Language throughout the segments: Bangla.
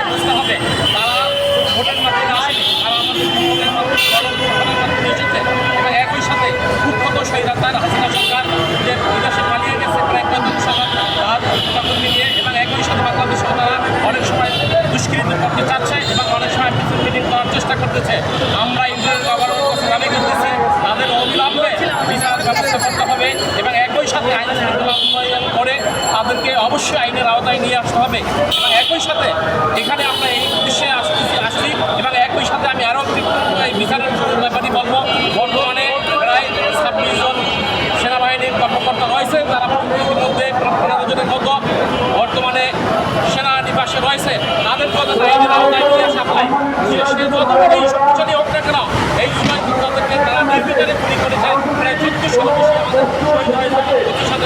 বুঝতে হবে তারা ভোটের মাধ্যমে আসেনি, তারা আমাদের ভোটের মাধ্যমে এসেছে এবং একই সাথে কুখ্যাত স্বৈরাচার হাসিনা সরকার যে বিদেশে পালিয়ে গেছে প্রায় 45 হাজার কর্মী নিয়ে এবং একই সাথে বাংলাদেশেও তারা অনেক সময় দুষ্কৃতি করতে চাচ্ছে এবং অনেক সময় মিটিং করার চেষ্টা করতেছে। আমরা ইন্ডিয়ান গভর্নমেন্টের কাছে দাবি করতেছি তাদের অবিলম্বে বিচার ব্যবস্থা করতে হবে এবং একই সাথে আইন শৃঙ্খলা উন্নয়ন করে তাদেরকে অবশ্যই আইনের আওতায় নিয়ে আসতে হবে এবং একই সাথে এখানে আমরা এই উদ্দেশ্যে আসছি এবং একই সাথে আমি আরও বিচারের ব্যাপারই বলবো। বর্তমানে প্রায় 26 জন সেনাবাহিনীর কর্মকর্তা রয়েছে তারা ইতিমধ্যে 15 জনের মতো বর্তমানে সেনানিবাসে রয়েছে, তাদের কথা আইনের আওতায় নিয়ে আসা হয়। সে যত বড়ই শক্তিশালী হোক না কেন এই সময় তাদেরকে তারা নির্বিচারে গুলি করেছে, প্রায় 1400 বেশি আমাদের শহীদ হয়েছে,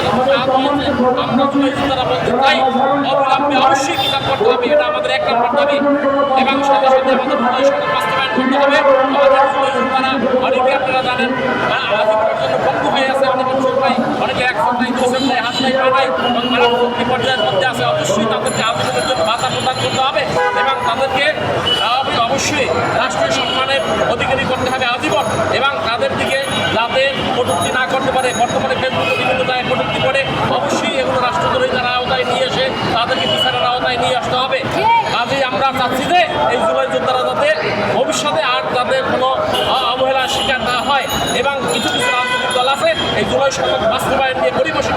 25,000 আহত হয়েছে। আমরা তারা বলতে চাই অবিলম্বে অবশ্যই বিচার করতে হবে, এটা আমাদের এক নম্বর দাবি এবং সাথে সাথে আমাদের ভবিষ্যতে বাস্তবায়ন করতে হবে। আমাদের তারা অনেকে আপনারা জানেন আজীবনের জন্য বন্ধু হয়ে আছে, অনেকে সবাই অনেকে এক সপ্তাহে 2 সপ্তাহে হাত নাই পা নাই এবং মারাত্মক পর্যায়ের মধ্যে আছে। অবশ্যই তাদেরকে আজীবনের জন্য ভাতা প্রদান করতে হবে এবং তাদেরকে অবশ্যই রাষ্ট্রীয় সম্মানের অধিকারী করতে হবে আজীবন এবং তাদের দিকে যাতে কটূক্তি না করতে পারে। বর্তমানে ফেসবুকে বিভিন্ন জায়গায় কটূক্তি করে অবশ্যই এগুলো রাষ্ট্রদ্রোহী যারা আওতায় নিয়ে এসে তাদেরকে বিচারের আওতায় নিয়ে আসতে হবে। কাজেই আমরা চাচ্ছি যে এই জুলাই যোদ্ধারা যাতে ভবিষ্যতে আর যাতে কোনো অবহেলার শিকার না হয় এবং কিছু কিছু রাজনৈতিক দল আছে এই জুলাই সনদ বাস্তবায়ন নিয়ে গরিবসী